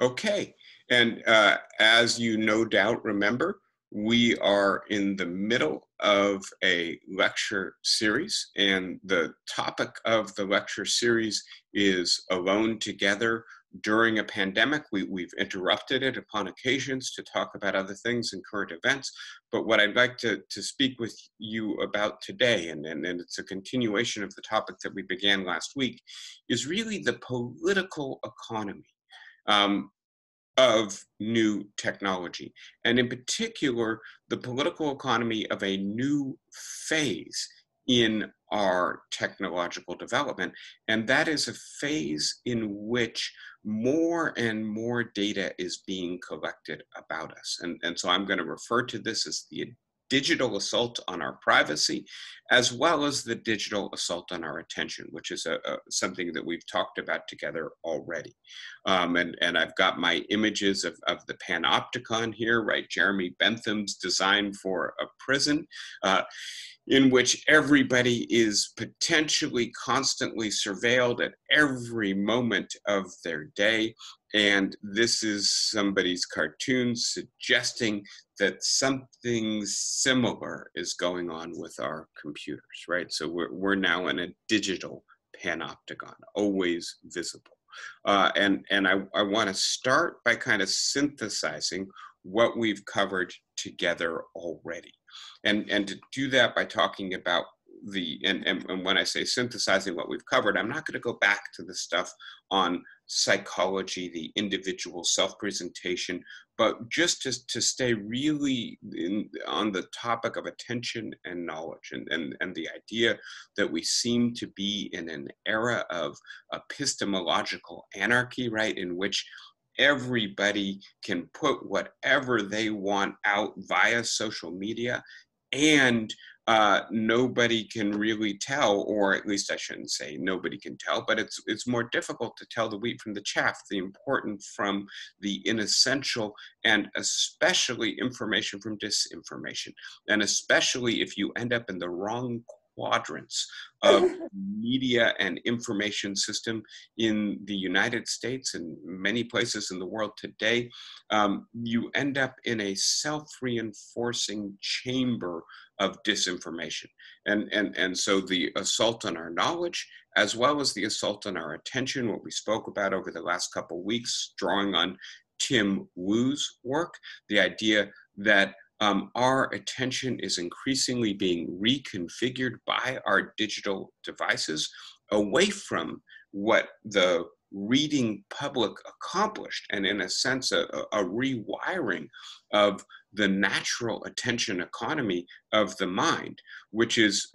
Okay. And as you no doubt remember, we are in the middle of a lecture series, and the topic of the lecture series is Alone Together During a Pandemic. We've interrupted it upon occasions to talk about other things and current events. But what I'd like to speak with you about today, and it's a continuation of the topic that we began last week, is really the political economy. Um, of new technology, and in particular, the political economy of a new phase in our technological development. And that is a phase in which more and more data is being collected about us. And so I'm going to refer to this as the digital assault on our privacy, as well as the digital assault on our attention, which is something that we've talked about together already. And I've got my images of the panopticon here, right? Jeremy Bentham's design for a prison. In which everybody is potentially constantly surveilled at every moment of their day. And this is somebody's cartoon suggesting that something similar is going on with our computers, right? So we're now in a digital panopticon, always visible. And I want to start by kind of synthesizing what we've covered together already. And to do that by talking about and when I say synthesizing what we've covered, I'm not going to go back to the stuff on psychology, the individual self-presentation, but just to stay really on the topic of attention and knowledge, and the idea that we seem to be in an era of epistemological anarchy, right, in which everybody can put whatever they want out via social media, and nobody can really tell, or at least I shouldn't say nobody can tell, but it's more difficult to tell the wheat from the chaff, the important from the inessential, and especially information from disinformation, and especially if you end up in the wrong quadrants of media and information system in the United States and many places in the world today, you end up in a self-reinforcing chamber of disinformation. And so the assault on our knowledge, as well as the assault on our attention, what we spoke about over the last couple of weeks, drawing on Tim Wu's work, the idea that our attention is increasingly being reconfigured by our digital devices away from what the reading public accomplished, and in a sense, a rewiring of the natural attention economy of the mind, which is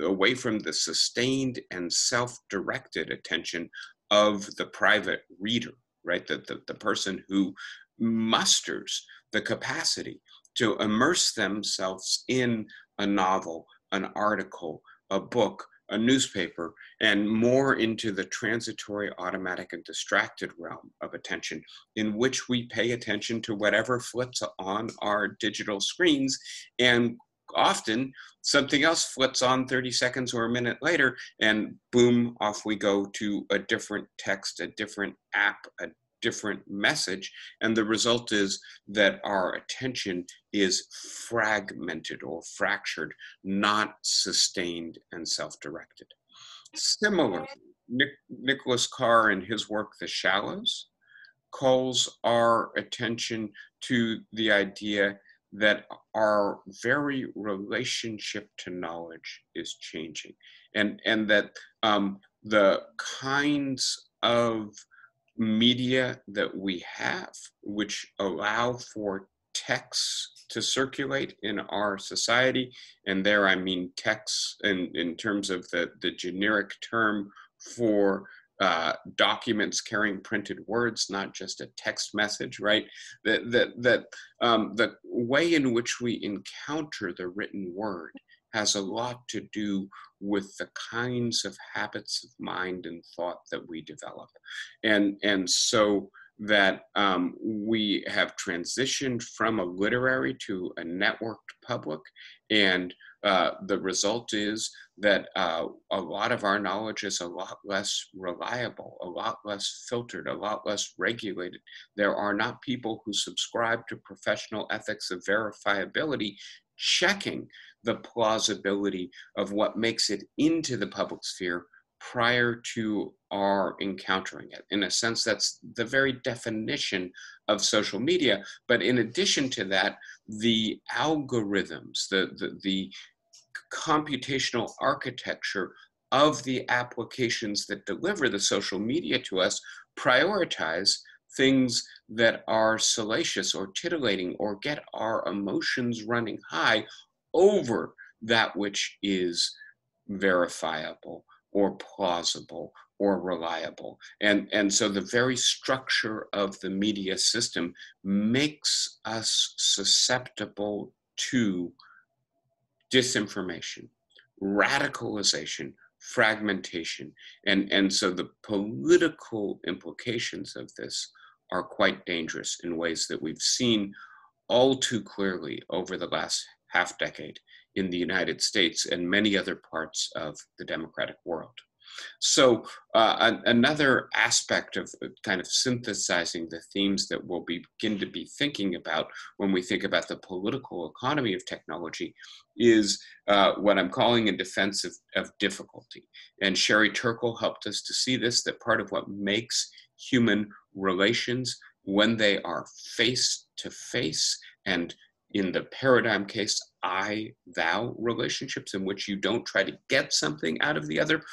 away from the sustained and self-directed attention of the private reader, right? The person who musters the capacity to immerse themselves in a novel, an article, a book, a newspaper, and more into the transitory, automatic, and distracted realm of attention, in which we pay attention to whatever flits on our digital screens, and often something else flips on 30 seconds or a minute later, and boom, off we go to a different text, a different app, a different message. And the result is that our attention is fragmented or fractured, not sustained and self-directed. Similarly, Nicholas Carr in his work, The Shallows, calls our attention to the idea that our very relationship to knowledge is changing, and that the kinds of media that we have, which allow for texts to circulate in our society, and there I mean texts in terms of the generic term for documents carrying printed words, not just a text message, right? The way in which we encounter the written word has a lot to do with the kinds of habits of mind and thought that we develop. And so that we have transitioned from a literary to a networked public. And the result is that a lot of our knowledge is a lot less reliable, a lot less filtered, a lot less regulated. There are not people who subscribe to professional ethics of verifiability checking the plausibility of what makes it into the public sphere prior to our encountering it. In a sense, that's the very definition of social media. But in addition to that, the algorithms, the computational architecture of the applications that deliver the social media to us prioritize things that are salacious or titillating or get our emotions running high over that which is verifiable or plausible or reliable. And so the very structure of the media system makes us susceptible to disinformation, radicalization, fragmentation. And so the political implications of this are quite dangerous in ways that we've seen all too clearly over the last half decade in the United States and many other parts of the democratic world. So another aspect of kind of synthesizing the themes that we'll begin to be thinking about when we think about the political economy of technology is what I'm calling a defense of difficulty. And Sherry Turkle helped us to see this, that part of what makes human relations when they are face to face, and in the paradigm case, I-thou relationships in which you don't try to get something out of the other,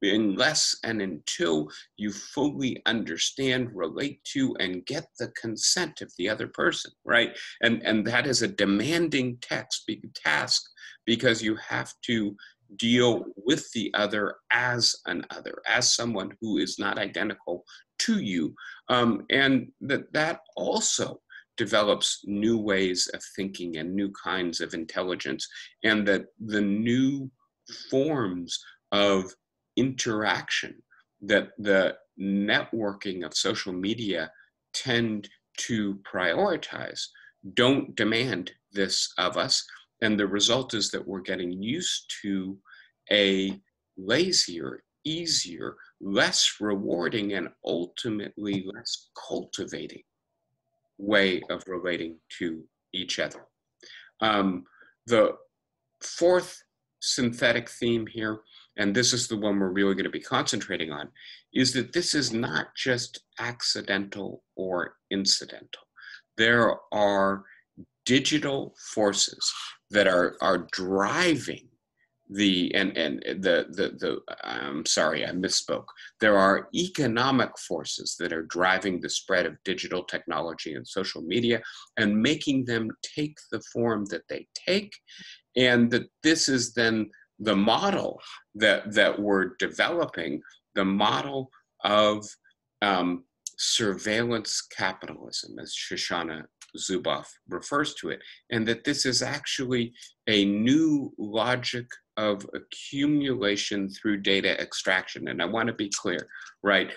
unless and until you fully understand, relate to, and get the consent of the other person, right? And that is a demanding task because you have to deal with the other as an other, as someone who is not identical to you. And that also develops new ways of thinking and new kinds of intelligence, and that the new forms of interaction that the networking of social media tend to prioritize don't demand this of us. And the result is that we're getting used to a lazier, easier, less rewarding, and ultimately less cultivating way of relating to each other. The fourth synthetic theme here, and this is the one we're really going to be concentrating on, is that this is not just accidental or incidental. There are digital forces that are driving I'm sorry, I misspoke. There are economic forces that are driving the spread of digital technology and social media and making them take the form that they take. And that this is then the model that we're developing, the model of surveillance capitalism, as Shoshana Zuboff refers to it, and that this is actually a new logic of accumulation through data extraction. And I want to be clear, right?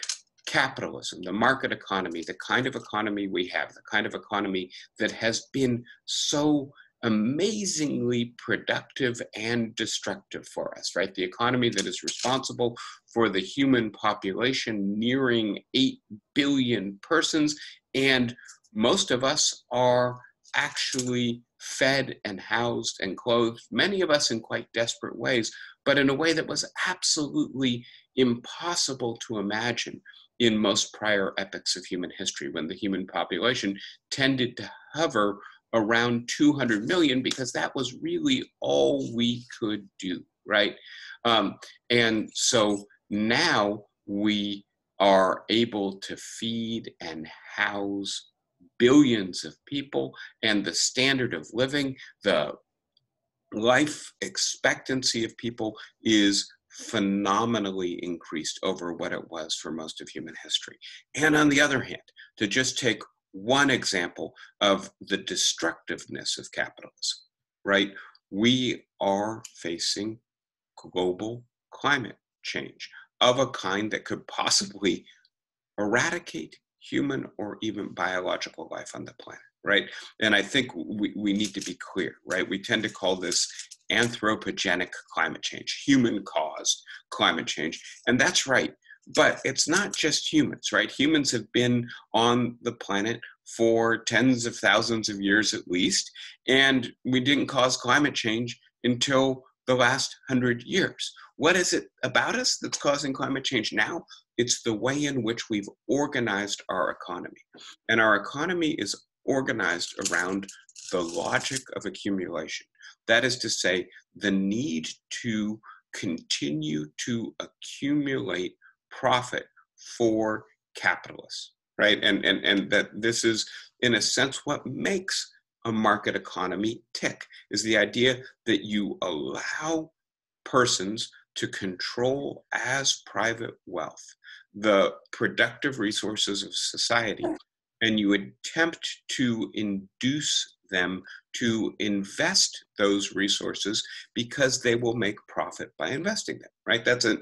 Capitalism, the market economy, the kind of economy we have, the kind of economy that has been so amazingly productive and destructive for us, right? The economy that is responsible for the human population nearing 8 billion persons, and most of us are actually fed and housed and clothed, many of us in quite desperate ways, but in a way that was absolutely impossible to imagine in most prior epochs of human history, when the human population tended to hover around 200 million, because that was really all we could do, right? And so now we are able to feed and house billions of people, and the standard of living, the life expectancy of people is phenomenally increased over what it was for most of human history. And on the other hand, to just take one example of the destructiveness of capitalism, right? We are facing global climate change of a kind that could possibly eradicate human or even biological life on the planet, right? And I think we need to be clear, right? We tend to call this anthropogenic climate change, human-caused climate change. And that's right. But it's not just humans, right? Humans have been on the planet for tens of thousands of years at least, and we didn't cause climate change until the last 100 years. What is it about us that's causing climate change now? It's the way in which we've organized our economy. And our economy is organized around the logic of accumulation. That is to say, the need to continue to accumulate profit for capitalists, right? And that this is, in a sense, what makes a market economy tick, is the idea that you allow persons to control as private wealth the productive resources of society, and you attempt to induce them to invest those resources because they will make profit by investing them, right? That's a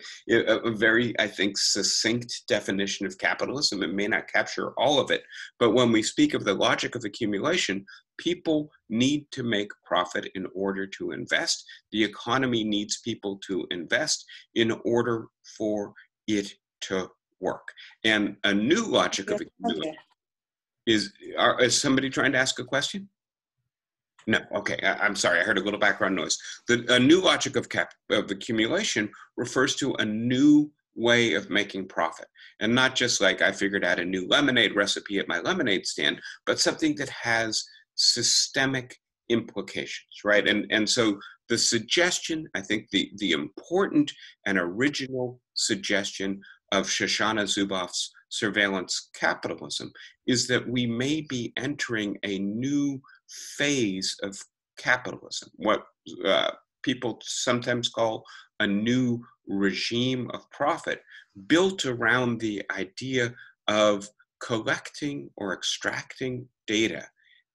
very, I think, succinct definition of capitalism. It may not capture all of it, but when we speak of the logic of accumulation, people need to make profit in order to invest. The economy needs people to invest in order for it to work. And a new logic of accumulation is somebody trying to ask a question? No, okay, I'm sorry, I heard a little background noise. A new logic of accumulation refers to a new way of making profit. And not just like I figured out a new lemonade recipe at my lemonade stand, but something that has systemic implications, right? And so the suggestion, I think the important and original suggestion of Shoshana Zuboff's surveillance capitalism is that we may be entering a new phase of capitalism, what people sometimes call a new regime of profit, built around the idea of collecting or extracting data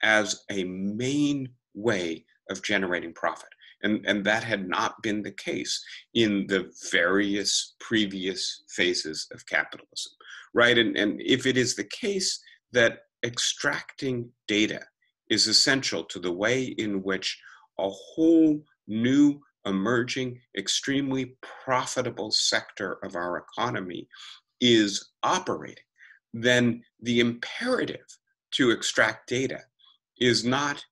as a main way of generating profit. And that had not been the case in the various previous phases of capitalism, right? And if it is the case that extracting data is essential to the way in which a whole new, emerging, extremely profitable sector of our economy is operating, then the imperative to extract data is not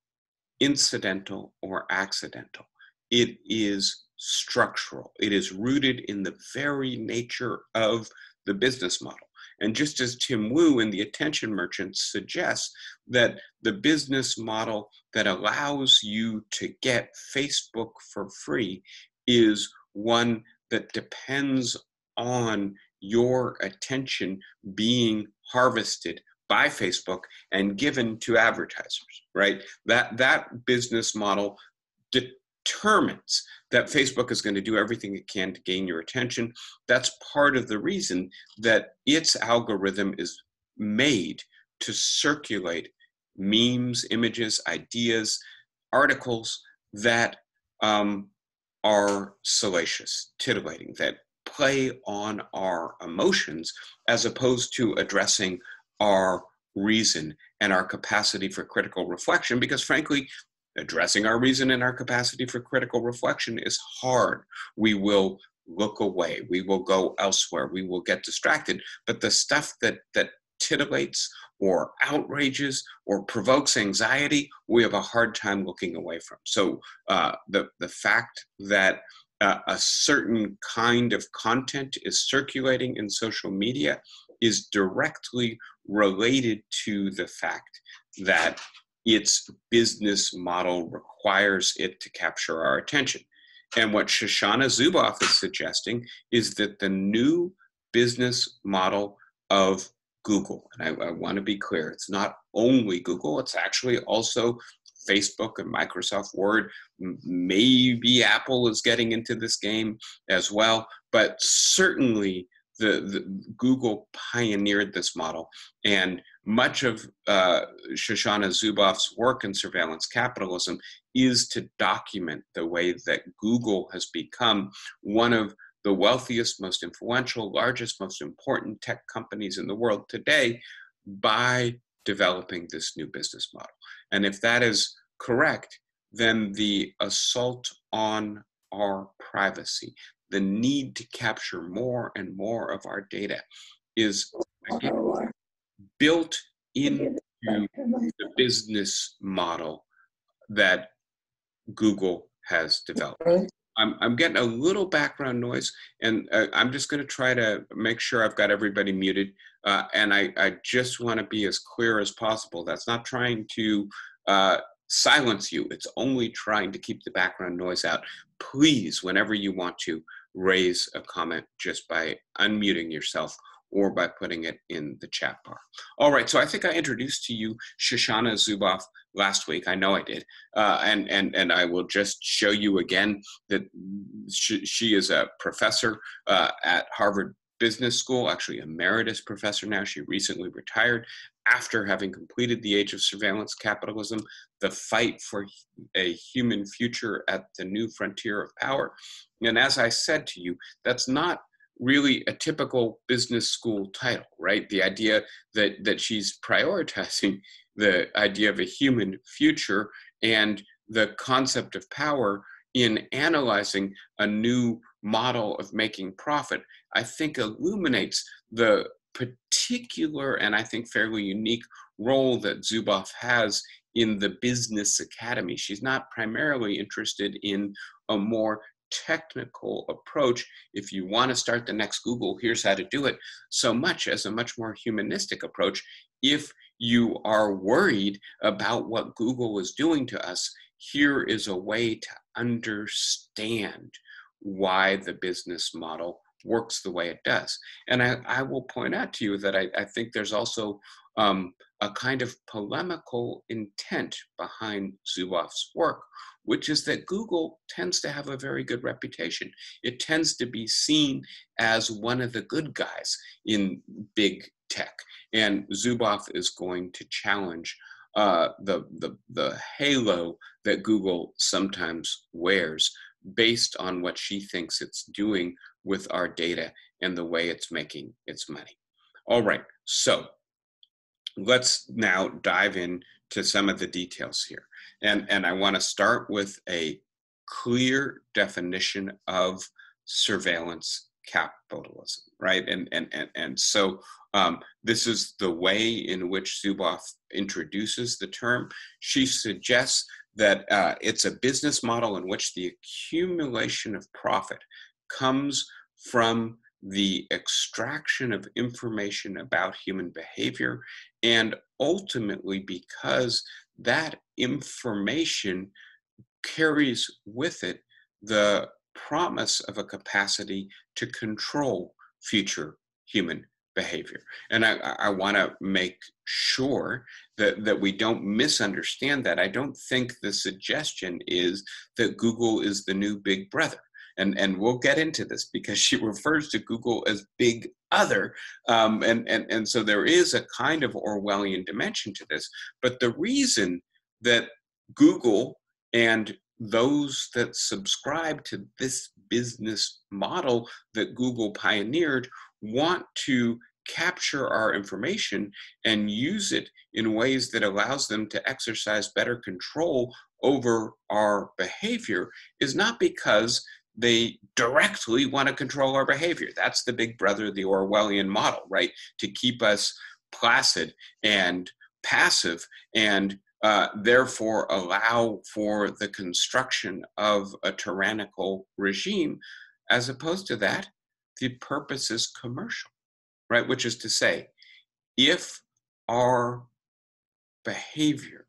incidental or accidental. It is structural. It is rooted in the very nature of the business model. And just as Tim Wu in The Attention Merchants suggests that the business model that allows you to get Facebook for free is one that depends on your attention being harvested by Facebook and given to advertisers, right? That business model determines that Facebook is going to do everything it can to gain your attention. That's part of the reason that its algorithm is made to circulate memes, images, ideas, articles that are salacious, titillating, that play on our emotions, as opposed to addressing our reason and our capacity for critical reflection, because frankly, addressing our reason and our capacity for critical reflection is hard. We will look away. We will go elsewhere. We will get distracted. But the stuff that titillates or outrages or provokes anxiety, we have a hard time looking away from. So the fact that a certain kind of content is circulating in social media is directly related to the fact that its business model requires it to capture our attention. And what Shoshana Zuboff is suggesting is that the new business model of Google, and I want to be clear, it's not only Google, it's actually also Facebook and Microsoft Word. Maybe Apple is getting into this game as well, but certainly the Google pioneered this model, and much of Shoshana Zuboff's work in surveillance capitalism is to document the way that Google has become one of the wealthiest, most influential, largest, most important tech companies in the world today by developing this new business model. And if that is correct, then the assault on our privacy, the need to capture more and more of our data is, again, built into the business model that Google has developed. I'm getting a little background noise, and I'm just going to try to make sure I've got everybody muted. And I just want to be as clear as possible. That's not trying to silence you. It's only trying to keep the background noise out. Please, whenever you want to, raise a comment just by unmuting yourself or by putting it in the chat bar. All right, so I think I introduced to you Shoshana Zuboff last week. I know I did. And I will just show you again that she is a professor at Harvard Business School, actually emeritus professor now. She recently retired after having completed The Age of Surveillance Capitalism, the fight for a human future at the new frontier of power. And as I said to you, that's not really a typical business school title, right? The idea that she's prioritizing the idea of a human future and the concept of power in analyzing a new model of making profit, I think illuminates the particular and I think fairly unique role that Zuboff has in the business academy. She's not primarily interested in a more technical approach. If you want to start the next Google, here's how to do it, so much as a much more humanistic approach. If you are worried about what Google is doing to us, here is a way to understand why the business model works the way it does. And I will point out to you that I think there's also a kind of polemical intent behind Zuboff's work, which is that Google tends to have a very good reputation. It tends to be seen as one of the good guys in big tech. And Zuboff is going to challenge the halo that Google sometimes wears based on what she thinks it's doing with our data and the way it's making its money. All right, so let's now dive into some of the details here. And I want to start with a clear definition of surveillance capitalism, right? And so this is the way in which Zuboff introduces the term. She suggests that it's a business model in which the accumulation of profit comes from the extraction of information about human behavior, and ultimately because that information carries with it the promise of a capacity to control future human behavior. And I want to make sure that we don't misunderstand that. I don't think the suggestion is that Google is the new big brother. And we'll get into this because she refers to Google as big other. And so there is a kind of Orwellian dimension to this. But the reason that Google and those that subscribe to this business model that Google pioneered want to capture our information and use it in ways that allows them to exercise better control over our behavior is not because they directly want to control our behavior. That's the big brother, the Orwellian model, right? To keep us placid and passive and therefore allow for the construction of a tyrannical regime. As opposed to that, the purpose is commercial, right? Which is to say, if our behavior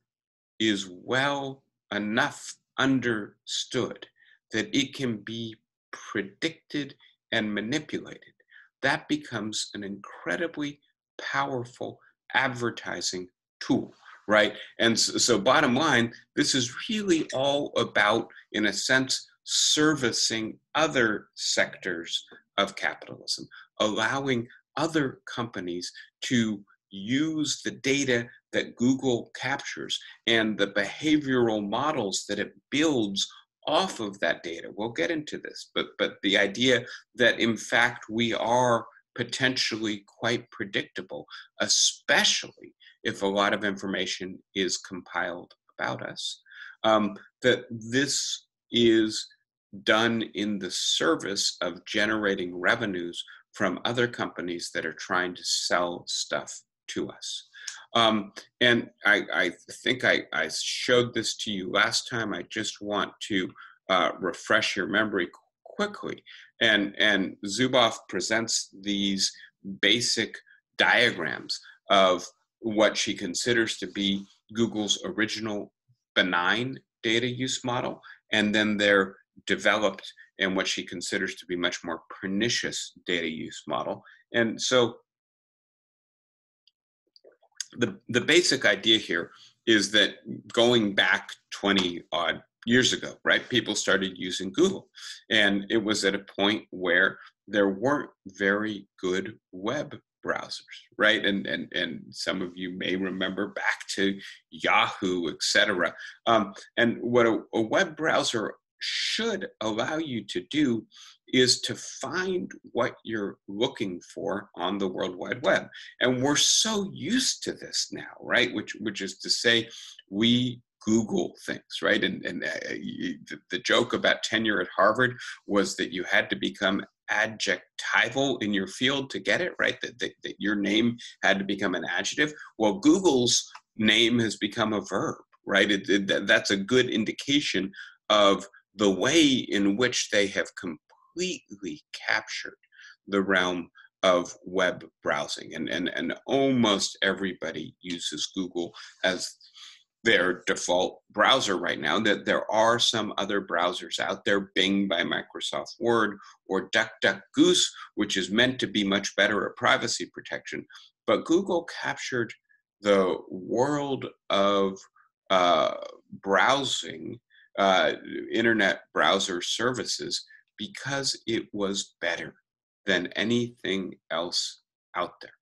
is well enough understood that it can be predicted and manipulated, that becomes an incredibly powerful advertising tool, right? And so bottom line, this is really all about, in a sense, servicing other sectors of capitalism, allowing other companies to use the data that Google captures and the behavioral models that it builds off of that data. We'll get into this, but the idea that in fact we are potentially quite predictable, especially if a lot of information is compiled about us, that this is done in the service of generating revenues from other companies that are trying to sell stuff to us. And I think I showed this to you last time. I just want to refresh your memory quickly. And Zuboff presents these basic diagrams of what she considers to be Google's original benign data use model, and then their developed and what she considers to be much more pernicious data use model. And so the basic idea here is that going back 20 odd years ago, right, people started using Google, and it was at a point where there weren't very good web browsers, right? And some of you may remember back to Yahoo, etc. And what a web browser should allow you to do is to find what you're looking for on the World Wide Web. And we're so used to this now, right? Which is to say, we Google things, right? And the joke about tenure at Harvard was that you had to become adjectival in your field to get it, right? That your name had to become an adjective. Well, Google's name has become a verb, right? That's a good indication of the way in which they have completely captured the realm of web browsing. And almost everybody uses Google as their default browser right now. That there are some other browsers out there, Bing by Microsoft Word, or DuckDuckGoose, which is meant to be much better at privacy protection. But Google captured the world of browsing, internet browser services, because it was better than anything else out there.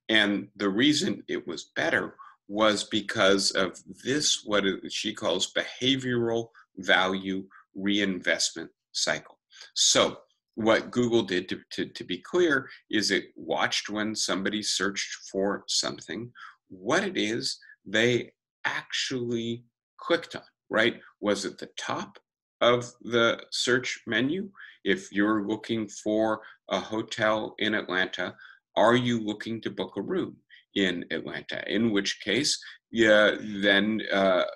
And the reason it was better was because of this, what she calls behavioral value reinvestment cycle. So what Google did, to be clear, is it watched when somebody searched for something, what it is they actually clicked on, right? Was it the top of the search menu? If you're looking for a hotel in Atlanta, are you looking to book a room in Atlanta? In which case, then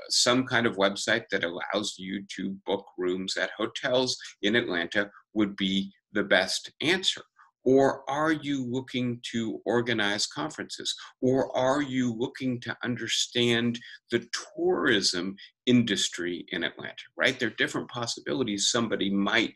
some kind of website that allows you to book rooms at hotels in Atlanta would be the best answer. Or are you looking to organize conferences? Or are you looking to understand the tourism industry in Atlanta, right? There are different possibilities somebody might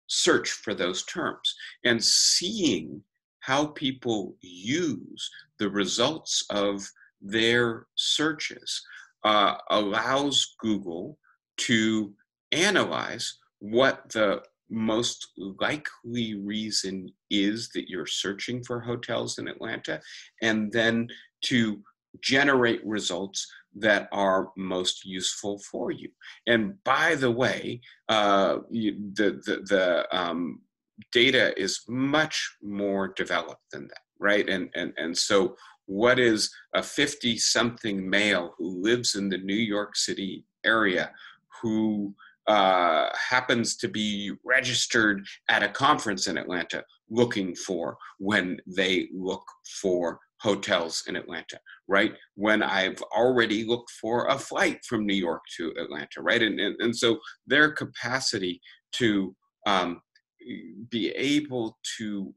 search for those terms. And seeing how people use the results of their searches allows Google to analyze what the most likely reason is that you're searching for hotels in Atlanta, and then to generate results that are most useful for you. And by the way, the data is much more developed than that, right? And so what is a 50-something male who lives in the New York City area who happens to be registered at a conference in Atlanta looking for when they look for hotels in Atlanta, right? When I've already looked for a flight from New York to Atlanta, right? And so their capacity to be able to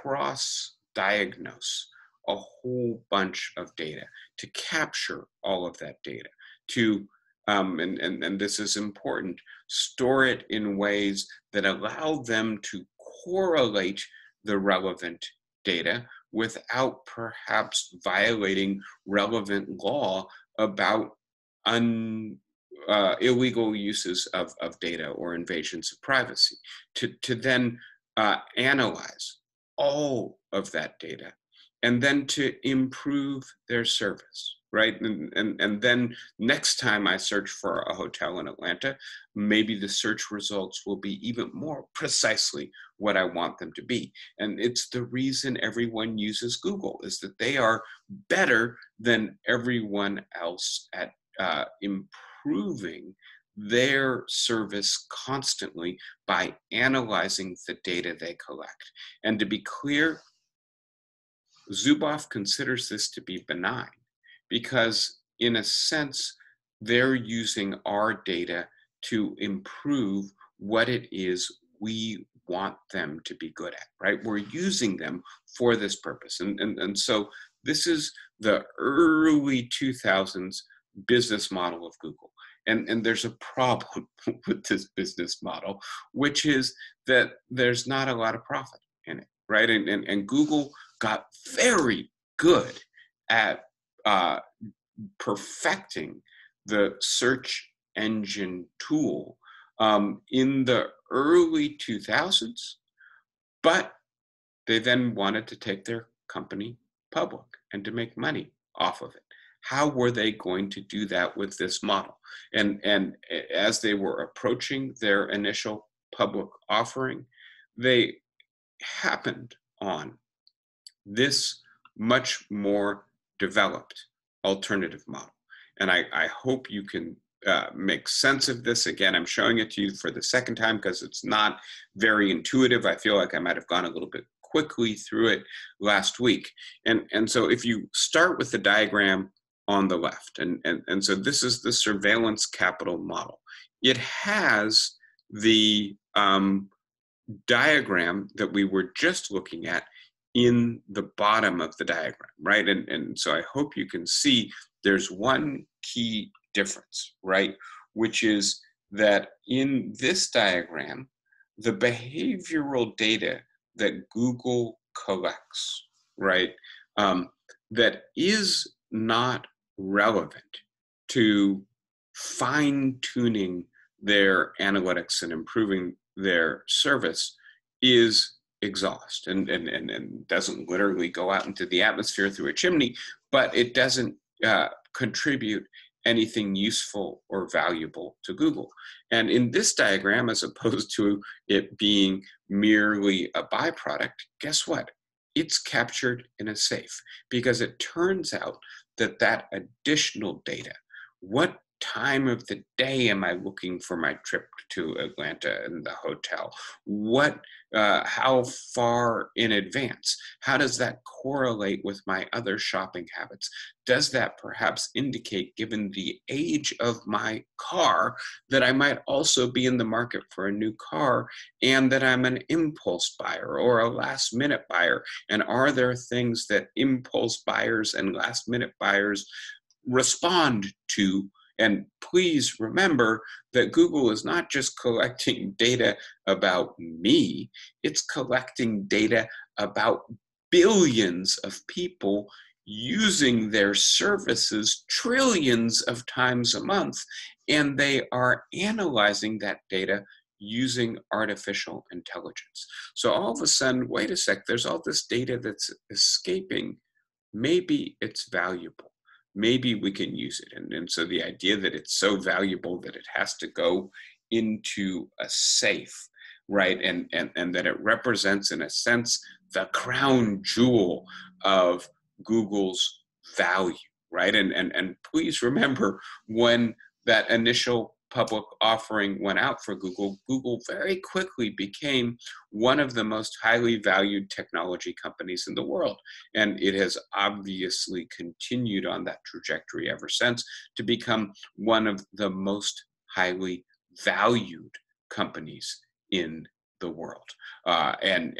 cross-diagnose a whole bunch of data, to capture all of that data, to and this is important, store it in ways that allow them to correlate the relevant data without perhaps violating relevant law about illegal uses of data or invasions of privacy, to then analyze all of that data and then to improve their service, right? And then next time I search for a hotel in Atlanta, maybe the search results will be even more precisely what I want them to be. And it's the reason everyone uses Google, is that they are better than everyone else at improving their service constantly by analyzing the data they collect. And to be clear, Zuboff considers this to be benign because, in a sense, they're using our data to improve what it is we want them to be good at, right? We're using them for this purpose. And so this is the early 2000s business model of Google. And there's a problem with this business model, which is that there's not a lot of profit in it, right? And Google got very good at perfecting the search engine tool in the early 2000s, but they then wanted to take their company public and to make money off of it. How were they going to do that with this model? And as they were approaching their initial public offering, they happened on this much more developed alternative model. And I hope you can make sense of this. Again, I'm showing it to you for the second time because it's not very intuitive. I feel like I might have gone a little bit quickly through it last week. And so if you start with the diagram on the left, and so this is the surveillance capital model. It has the diagram that we were just looking at in the bottom of the diagram, right? And so I hope you can see there's one key difference, right? Which is that in this diagram, the behavioral data that Google collects, right, that is not relevant to fine-tuning their analytics and improving their service is exhaust and doesn't literally go out into the atmosphere through a chimney, but it doesn't contribute anything useful or valuable to Google. And in this diagram, as opposed to it being merely a byproduct, guess what? It's captured in a safe, because it turns out that that additional data, what time of the day am I looking for my trip to Atlanta and the hotel? How far in advance? How does that correlate with my other shopping habits? Does that perhaps indicate, given the age of my car, that I might also be in the market for a new car and that I'm an impulse buyer or a last minute buyer? And are there things that impulse buyers and last minute buyers respond to? And please remember that Google is not just collecting data about me, it's collecting data about billions of people using their services trillions of times a month, and they are analyzing that data using artificial intelligence. So all of a sudden, wait a sec, there's all this data that's escaping. Maybe it's valuable. Maybe we can use it. And so the idea that it's so valuable that it has to go into a safe, right? And that it represents, in a sense, the crown jewel of Google's value, right? And please remember, when that initial public offering went out for Google, Google very quickly became one of the most highly valued technology companies in the world. And it has obviously continued on that trajectory ever since to become one of the most highly valued companies in the world. And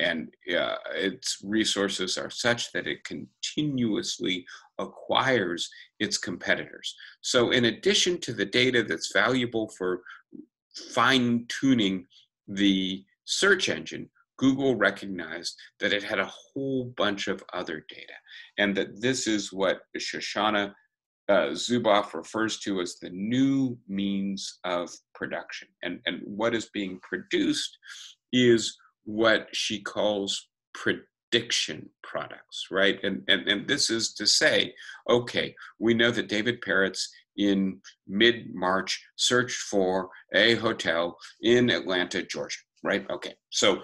its resources are such that it continuously acquires its competitors. So in addition to the data that's valuable for fine-tuning the search engine, Google recognized that it had a whole bunch of other data, and that this is what Shoshana Zuboff refers to as the new means of production. And what is being produced is what she calls prediction products, right? And this is to say, okay, we know that David Peretz in mid-March searched for a hotel in Atlanta, Georgia, right? Okay, so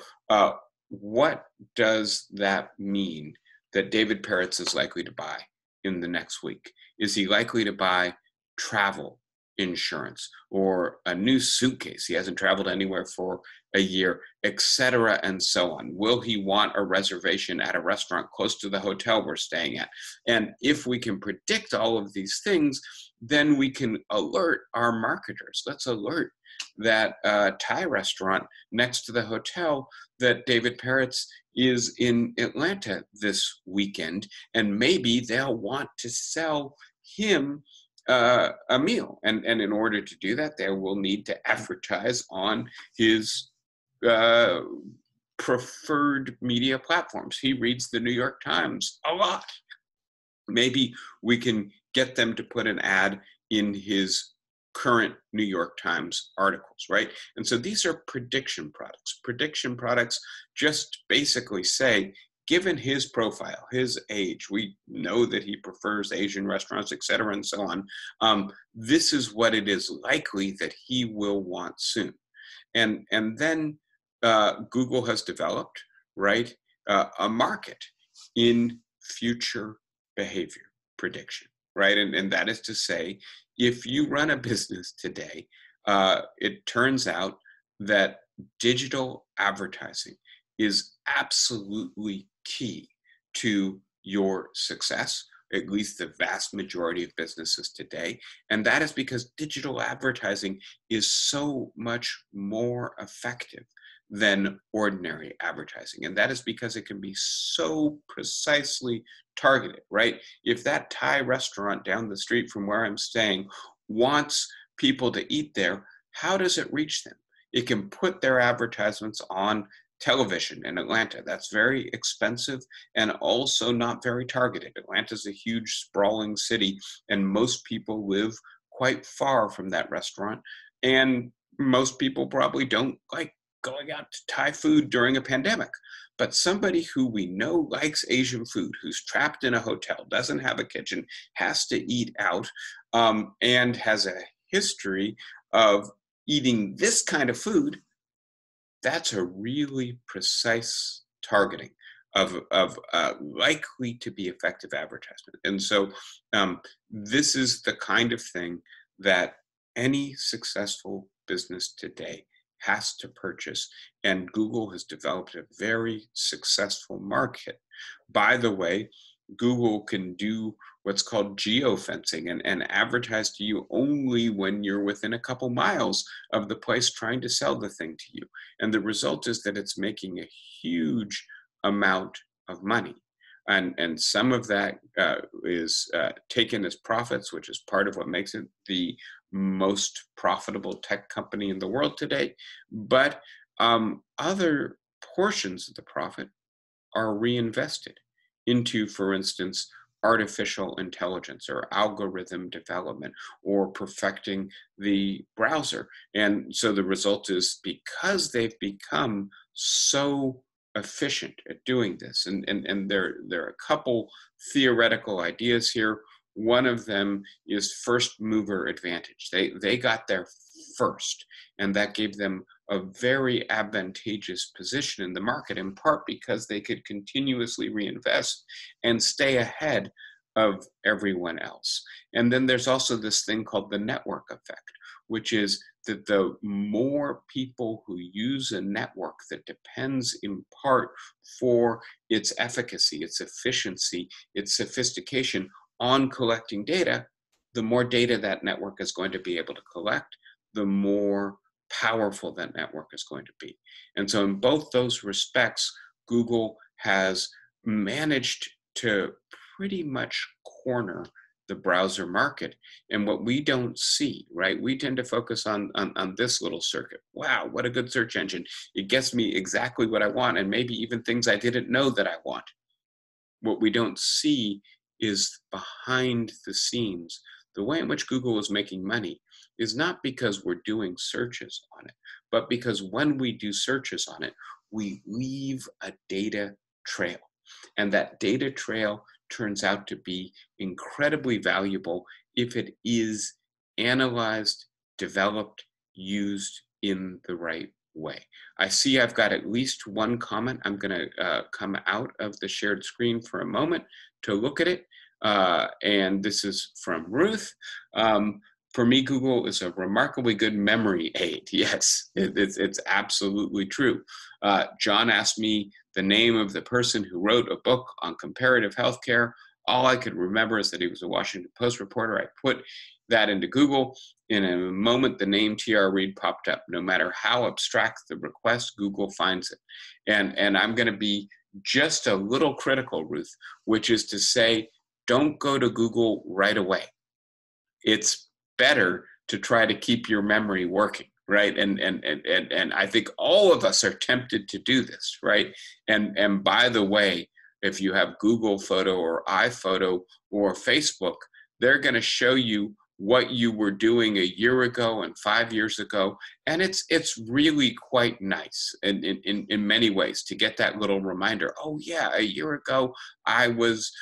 what does that mean that David Peretz is likely to buy in the next week? Is he likely to buy travel insurance or a new suitcase. He hasn't traveled anywhere for a year, etc., and so on. Will he want a reservation at a restaurant close to the hotel we're staying at? And if we can predict all of these things, then we can alert our marketers. Let's alert that Thai restaurant next to the hotel that David Parrott's is in Atlanta this weekend, and maybe they'll want to sell him a meal. And in order to do that, they will need to advertise on his preferred media platforms. He reads the New York Times a lot. Maybe we can get them to put an ad in his current New York Times articles, right? And so these are prediction products. Prediction products just basically say, given his profile, his age, we know that he prefers Asian restaurants, et cetera, and so on. This is what it is likely that he will want soon. And then Google has developed, right, a market in future behavior prediction, right? And that is to say, if you run a business today, it turns out that digital advertising is absolutely key to your success, at least the vast majority of businesses today. And that is because digital advertising is so much more effective than ordinary advertising. And that is because it can be so precisely targeted, right? If that Thai restaurant down the street from where I'm staying wants people to eat there, how does it reach them? It can put their advertisements on television in Atlanta. That's very expensive and also not very targeted. Atlanta's a huge, sprawling city, and most people live quite far from that restaurant. And most people probably don't like going out to Thai food during a pandemic. But somebody who we know likes Asian food, who's trapped in a hotel, doesn't have a kitchen, has to eat out, and has a history of eating this kind of food, that's a really precise targeting of likely to be effective advertisement. And so this is the kind of thing that any successful business today has to purchase, and Google has developed a very successful market. By the way, Google can do what's called geofencing and advertise to you only when you're within a couple miles of the place trying to sell the thing to you. And the result is that it's making a huge amount of money. And some of that is taken as profits, which is part of what makes it the most profitable tech company in the world today. But other portions of the profit are reinvested into, for instance, artificial intelligence or algorithm development or perfecting the browser. And so the result is, because they've become so efficient at doing this, and there are a couple theoretical ideas here. One of them is first mover advantage. They got there first, and that gave them a very advantageous position in the market, in part because they could continuously reinvest and stay ahead of everyone else. And then there's also this thing called the network effect, which is that the more people who use a network that depends in part for its efficacy, its efficiency, its sophistication on collecting data, the more data that network is going to be able to collect, the more powerful that network is going to be. And so in both those respects, Google has managed to pretty much corner the browser market. And what we don't see, right? We tend to focus on this little circuit. Wow, what a good search engine. It gets me exactly what I want, and maybe even things I didn't know that I want. What we don't see is behind the scenes. The way in which Google is making money is not because we're doing searches on it, but because when we do searches on it, we leave a data trail. And that data trail turns out to be incredibly valuable if it is analyzed, developed, used in the right way. I see I've got at least one comment. I'm going to come out of the shared screen for a moment to look at it. And this is from Ruth. for me, Google is a remarkably good memory aid. Yes, it's absolutely true. John asked me the name of the person who wrote a book on comparative healthcare. All I could remember is that he was a Washington Post reporter. I put that into Google. In a moment, the name T.R. Reid popped up. No matter how abstract the request, Google finds it. And I'm going to be just a little critical, Ruth, which is to say, don't go to Google right away. It's better to try to keep your memory working, right? And I think all of us are tempted to do this, right? And by the way, if you have Google Photo or iPhoto or Facebook, they're going to show you what you were doing a year ago and 5 years ago, and it's really quite nice in many ways to get that little reminder. Oh yeah, a year ago I was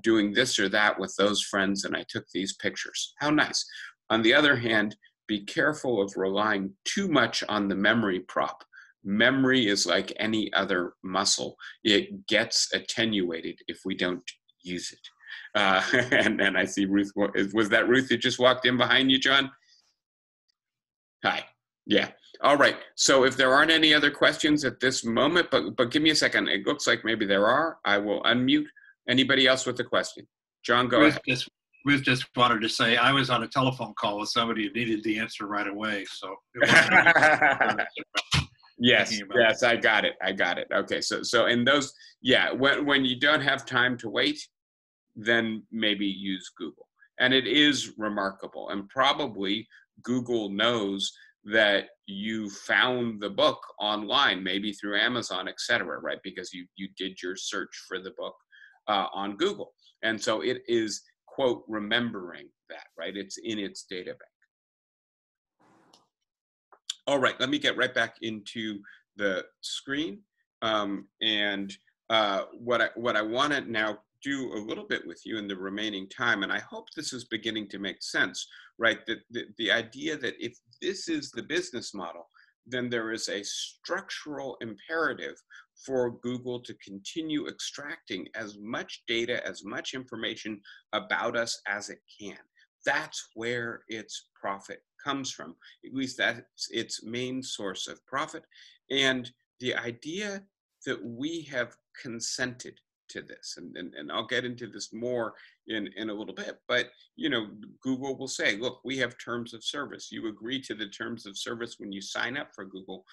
doing this or that with those friends, and I took these pictures. How nice. On the other hand, be careful of relying too much on the memory prop. Memory is like any other muscle. It gets attenuated if we don't use it. And I see Ruth. Was that Ruth that just walked in behind you, John? Hi. Yeah. All right. So if there aren't any other questions at this moment, but give me a second. It looks like maybe there are. I will unmute. Anybody else with a question? John, go ahead. Ruth just wanted to say I was on a telephone call with somebody who needed the answer right away. So it wasn't yes, I got it. Okay, so in those, yeah, when you don't have time to wait, then maybe use Google. And it is remarkable. And probably Google knows that you found the book online, maybe through Amazon, et cetera, right? Because you did your search for the book on Google. And so it is, quote, remembering that, right? It's in its data bank. All right, let me get right back into the screen. And what I want to now do a little bit with you in the remaining time, and I hope this is beginning to make sense, right? That the idea that if this is the business model, then there is a structural imperative for Google to continue extracting as much data, as much information about us as it can. That's where its profit comes from. At least that's its main source of profit. And the idea that we have consented to this, and I'll get into this more in a little bit, but Google will say, look, we have terms of service. You agree to the terms of service when you sign up for Google.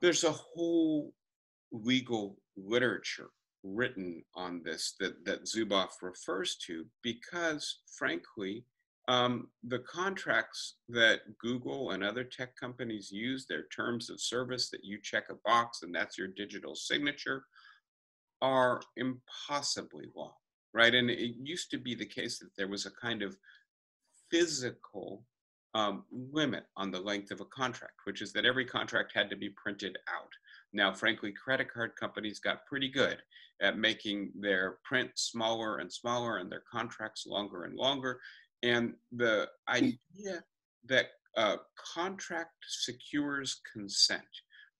There's a whole legal literature written on this that Zuboff refers to, because frankly, the contracts that Google and other tech companies use, their terms of service that you check a box and that's your digital signature, are impossibly long, right? And it used to be the case that there was a kind of physical limit on the length of a contract, which is that every contract had to be printed out. Now, frankly, credit card companies got pretty good at making their print smaller and smaller and their contracts longer and longer. And the idea that contract secures consent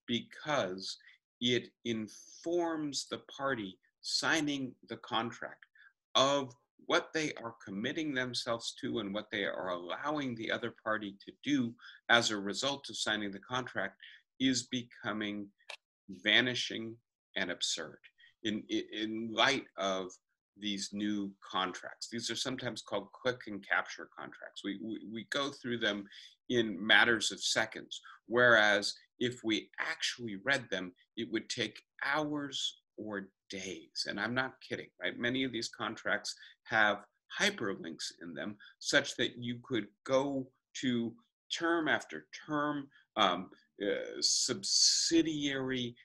because it informs the party signing the contract of what they are committing themselves to and what they are allowing the other party to do as a result of signing the contract is becoming vanishing and absurd in light of these new contracts. These are sometimes called click and capture contracts. We go through them in matters of seconds, whereas if we actually read them, it would take hours or days. And I'm not kidding, right? Many of these contracts have hyperlinks in them such that you could go to term after term, subsidiary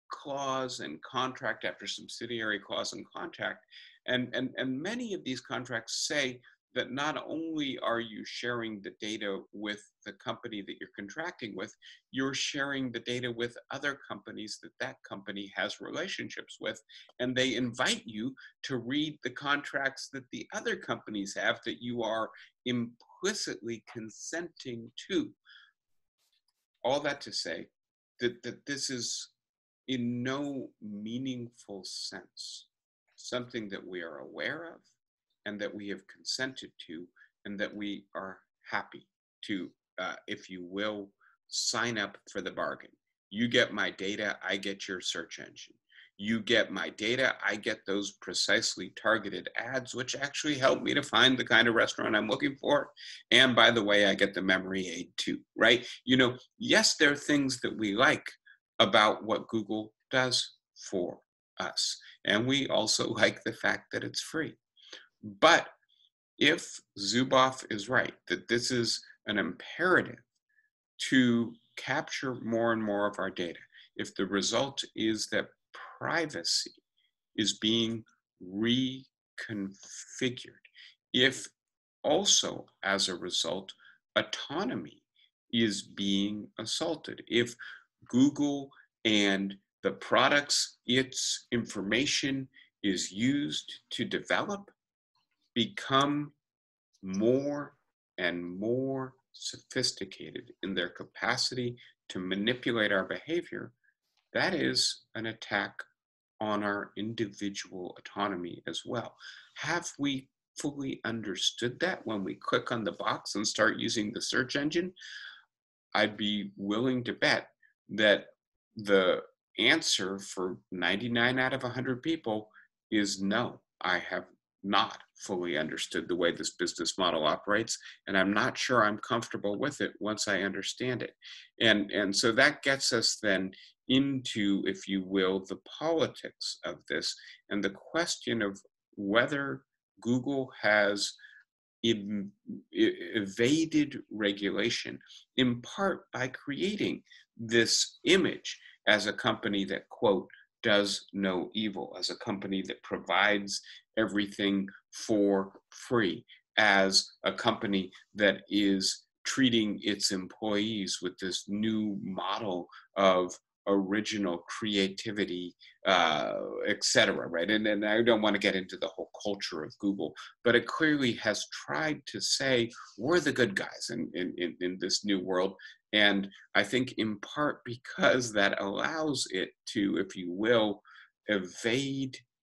clause and contract after subsidiary clause and contract. And many of these contracts say that not only are you sharing the data with the company that you're contracting with, you're sharing the data with other companies that company has relationships with. And they invite you to read the contracts that the other companies have that you are implicitly consenting to. All that to say that this is in no meaningful sense something that we are aware of and that we have consented to and that we are happy to, if you will, sign up for the bargain. You get my data, I get your search engine. You get my data, I get those precisely targeted ads, which actually help me to find the kind of restaurant I'm looking for. And by the way, I get the memory aid too, right? Yes, there are things that we like about what Google does for us. And we also like the fact that it's free. But if Zuboff is right, that this is an imperative to capture more and more of our data, if the result is that privacy is being reconfigured, if also as a result, autonomy is being assaulted, if Google and the products its information is used to develop become more and more sophisticated in their capacity to manipulate our behavior, that is an attack on our individual autonomy as well. Have we fully understood that when we click on the box and start using the search engine? I'd be willing to bet that the answer for 99 out of 100 people is no. I have not fully understood the way this business model operates, and I'm not sure I'm comfortable with it once I understand it. And so that gets us then into, if you will, the politics of this and the question of whether Google has evaded regulation, in part by creating this image as a company that, quote, does no evil, as a company that provides everything for free, as a company that is treating its employees with this new model of original creativity, et cetera, right? And I don't want to get into the whole culture of Google, but it clearly has tried to say we're the good guys in this new world. And I think in part because that allows it to, if you will, evade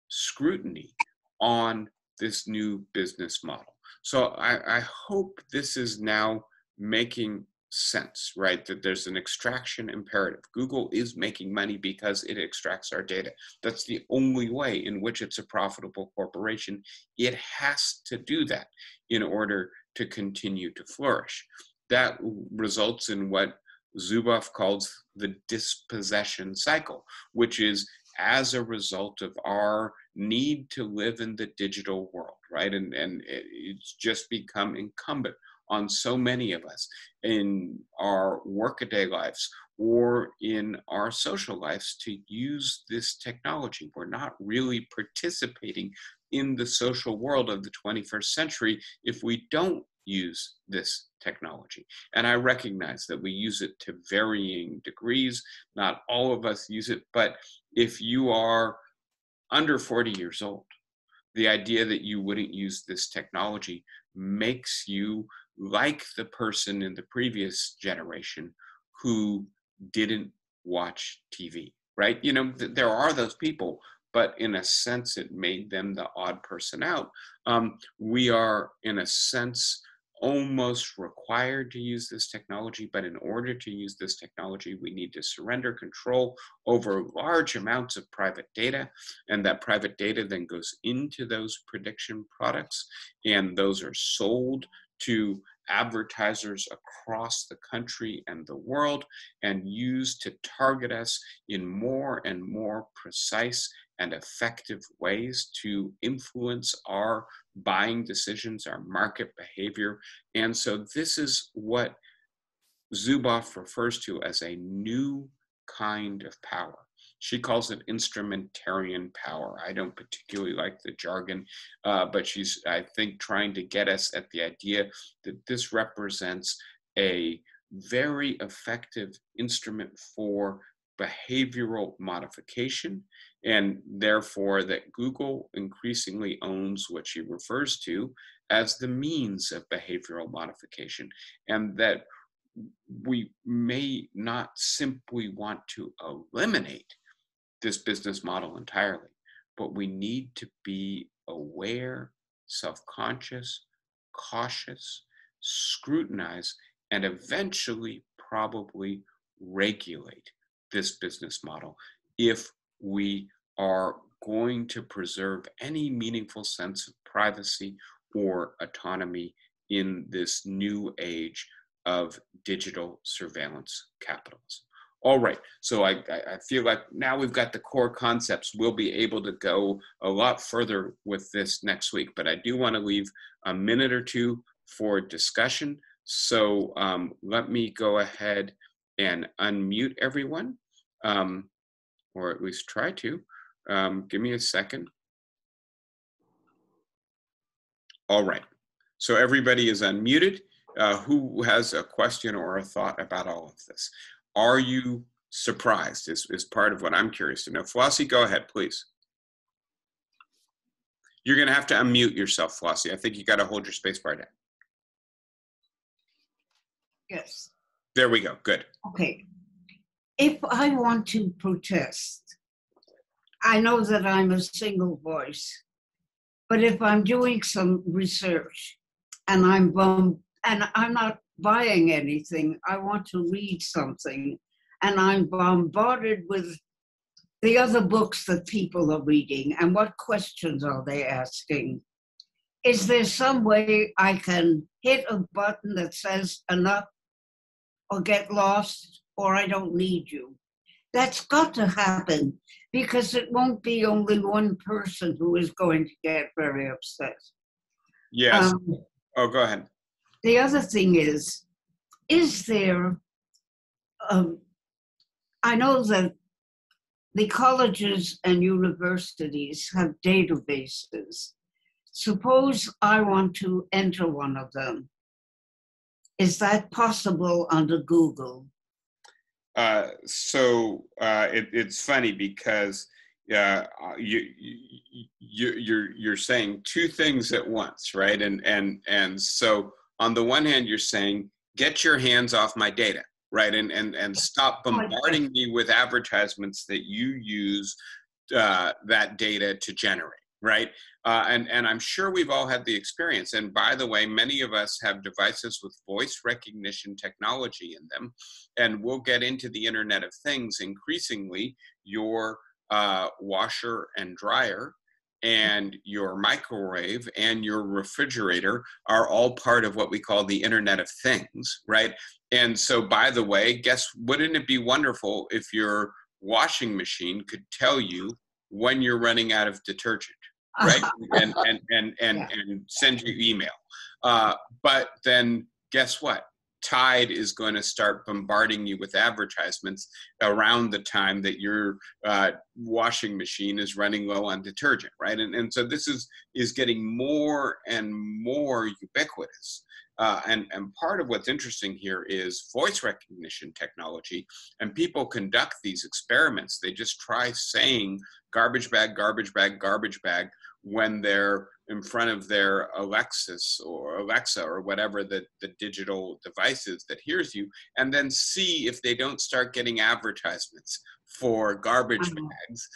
scrutiny on this new business model. So I hope this is now making sense, right? That there's an extraction imperative. Google is making money because it extracts our data. That's the only way in which it's a profitable corporation. It has to do that in order to continue to flourish. That results in what Zuboff calls the dispossession cycle, which is as a result of our need to live in the digital world, right? And it's just become incumbent on so many of us in our workaday lives or in our social lives to use this technology. We're not really participating in the social world of the 21st century if we don't use this technology. And I recognize that we use it to varying degrees. Not all of us use it, but if you are under 40 years old, the idea that you wouldn't use this technology makes you like the person in the previous generation who didn't watch TV, right? There are those people, but in a sense, it made them the odd person out. We are, in a sense, almost required to use this technology, but in order to use this technology, we need to surrender control over large amounts of private data, and that private data then goes into those prediction products, and those are sold to advertisers across the country and the world and used to target us in more and more precise and effective ways to influence our buying decisions, our market behavior. And so this is what Zuboff refers to as a new kind of power. She calls it instrumentarian power. I don't particularly like the jargon, but she's, I think, trying to get us at the idea that this represents a very effective instrument for behavioral modification, and therefore that Google increasingly owns what she refers to as the means of behavioral modification, and that we may not simply want to eliminate this business model entirely, but we need to be aware, self-conscious, cautious, scrutinize, and eventually probably regulate this business model if we are going to preserve any meaningful sense of privacy or autonomy in this new age of digital surveillance capitalism. All right, so I feel like now we've got the core concepts. We'll be able to go a lot further with this next week, but I do want to leave a minute or two for discussion. So let me go ahead and unmute everyone, or at least try to. Give me a second. All right, so everybody is unmuted. Who has a question or a thought about all of this? Are you surprised is part of what I'm curious to know. Flossie, go ahead, please. You're going to have to unmute yourself, Flossie. I think you got to hold your space bar down. Yes. There we go. Good. Okay. If I want to protest, I know that I'm a single voice, but if I'm doing some research and I'm not buying anything, I want to read something, and I'm bombarded with the other books that people are reading and what questions are they asking. Is there some way I can hit a button that says enough or get lost or I don't need you? That's got to happen, because it won't be only one person who is going to get very upset. Yes. Oh, go ahead. The other thing is there, I know that the colleges and universities have databases. Suppose I want to enter one of them. Is that possible under Google? It's funny because you're saying two things at once, right? And so on the one hand, you're saying, get your hands off my data, right? And stop bombarding me with advertisements that you use that data to generate, right? And I'm sure we've all had the experience. And by the way, many of us have devices with voice recognition technology in them. And we'll get into the Internet of Things increasingly. Your washer and dryer and your microwave and your refrigerator are all part of what we call the Internet of Things, right? And so, by the way, wouldn't it be wonderful if your washing machine could tell you when you're running out of detergent, right? and send you email. But then guess what? Tide is going to start bombarding you with advertisements around the time that your washing machine is running low on detergent, right? And so this is getting more and more ubiquitous. And part of what's interesting here is voice recognition technology, and people conduct these experiments. They just try saying garbage bag, garbage bag, garbage bag when they're in front of their Alexa or whatever the digital device is that hears you, and then see if they don't start getting advertisements for garbage bags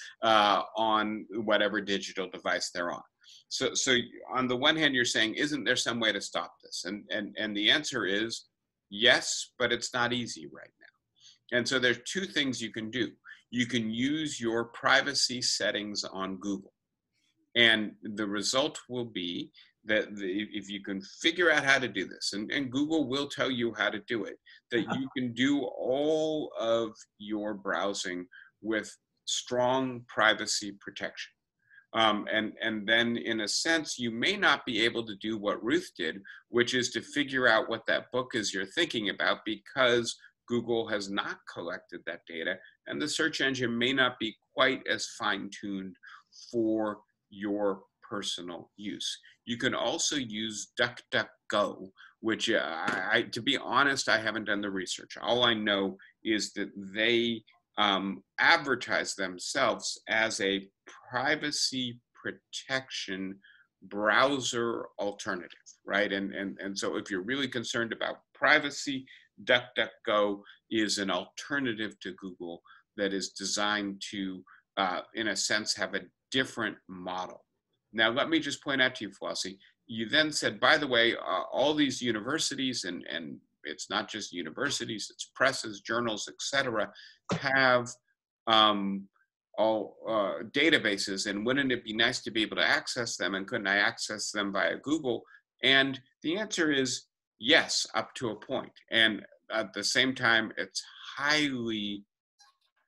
on whatever digital device they're on. So on the one hand, you're saying, isn't there some way to stop this? And the answer is yes, but it's not easy right now. And so there's two things you can do. You can use your privacy settings on Google. And the result will be that if you can figure out how to do this, and Google will tell you how to do it, that you can do all of your browsing with strong privacy protection. And then in a sense, you may not be able to do what Ruth did, which is to figure out what that book is you're thinking about, because Google has not collected that data, and the search engine may not be quite as fine-tuned for your personal use. You can also use DuckDuckGo, which to be honest, I haven't done the research. All I know is that they advertise themselves as a privacy protection browser alternative, right? And so if you're really concerned about privacy, DuckDuckGo is an alternative to Google that is designed to, in a sense, have a different model. Now, let me just point out to you, Flossie, you then said, by the way, all these universities, and it's not just universities, it's presses, journals, etc., have all databases, and wouldn't it be nice to be able to access them, and couldn't I access them via Google? And the answer is yes, up to a point. And at the same time, it's highly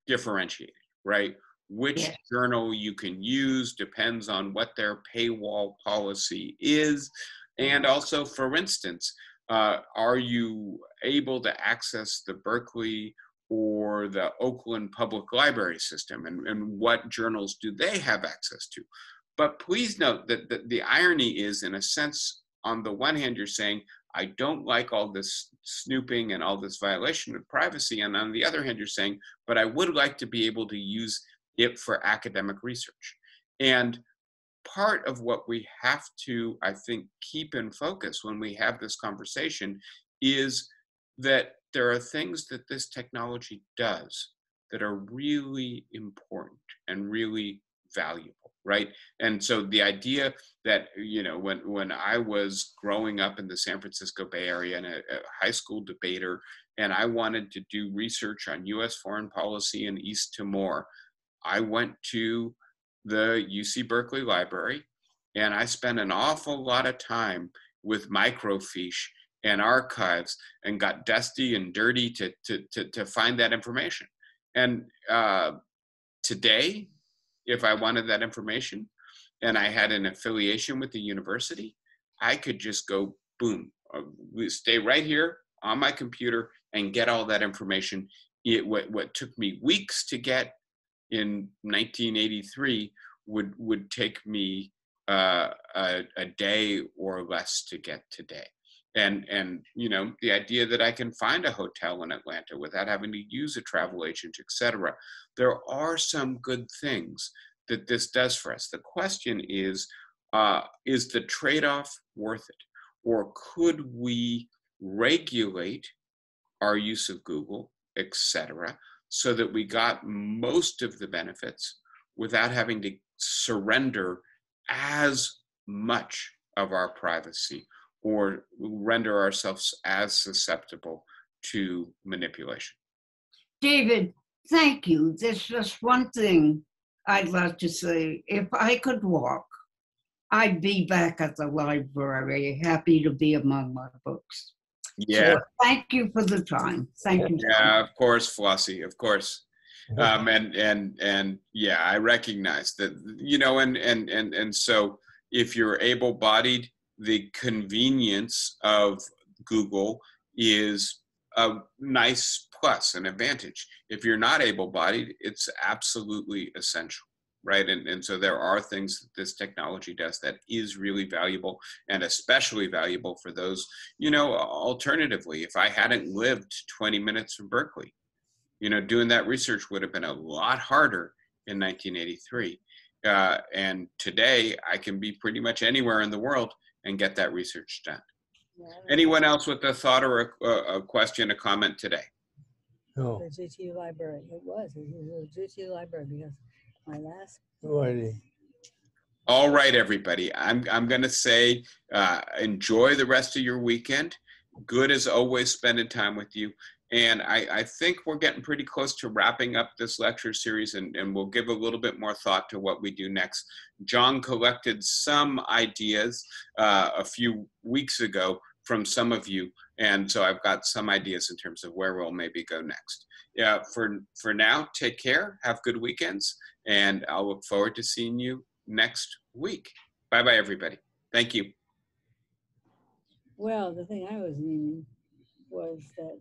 differentiated, right? Which journal you can use depends on what their paywall policy is. And also, for instance, are you able to access the Berkeley or the Oakland Public Library system, and what journals do they have access to? But please note that the irony is, in a sense, on the one hand, you're saying, I don't like all this snooping and all this violation of privacy. And on the other hand, you're saying, but I would like to be able to use it for academic research. And part of what we have to, I think, keep in focus when we have this conversation is that there are things that this technology does that are really important and really valuable, right? And so the idea that, when I was growing up in the San Francisco Bay Area and a high school debater, and I wanted to do research on US foreign policy in East Timor, I went to the UC Berkeley Library, and I spent an awful lot of time with microfiche and archives, and got dusty and dirty to find that information. And today, if I wanted that information and I had an affiliation with the university, I could just go, boom, stay right here on my computer and get all that information. What took me weeks to get in 1983 would take me a day or less to get today. And the idea that I can find a hotel in Atlanta without having to use a travel agent, etc. There are some good things that this does for us. The question is the trade-off worth it? Or could we regulate our use of Google, etc., so that we got most of the benefits without having to surrender as much of our privacy or render ourselves as susceptible to manipulation? David, thank you. There's just one thing I'd like to say. If I could walk, I'd be back at the library, happy to be among my books. Yeah. So thank you for the time. Thank you. Yeah, of course, Flossie, of course. And yeah, I recognize that, and so if you're able-bodied, the convenience of Google is a nice plus, an advantage. If you're not able-bodied, it's absolutely essential, right? And so there are things that this technology does that is really valuable, and especially valuable for those, alternatively, if I hadn't lived 20 minutes from Berkeley, doing that research would have been a lot harder in 1983. And today I can be pretty much anywhere in the world and get that research done. Yeah. Anyone else with a thought or a question, a comment today? No. The GTU library. It was a GTU library because my last. All right, everybody. I'm going to say enjoy the rest of your weekend. Good as always spending time with you. And I think we're getting pretty close to wrapping up this lecture series, and we'll give a little bit more thought to what we do next. John collected some ideas a few weeks ago from some of you, and so I've got some ideas in terms of where we'll maybe go next. Yeah, for now, take care, have good weekends, and I'll look forward to seeing you next week. Bye-bye, everybody. Thank you. Well, the thing I was meaning was that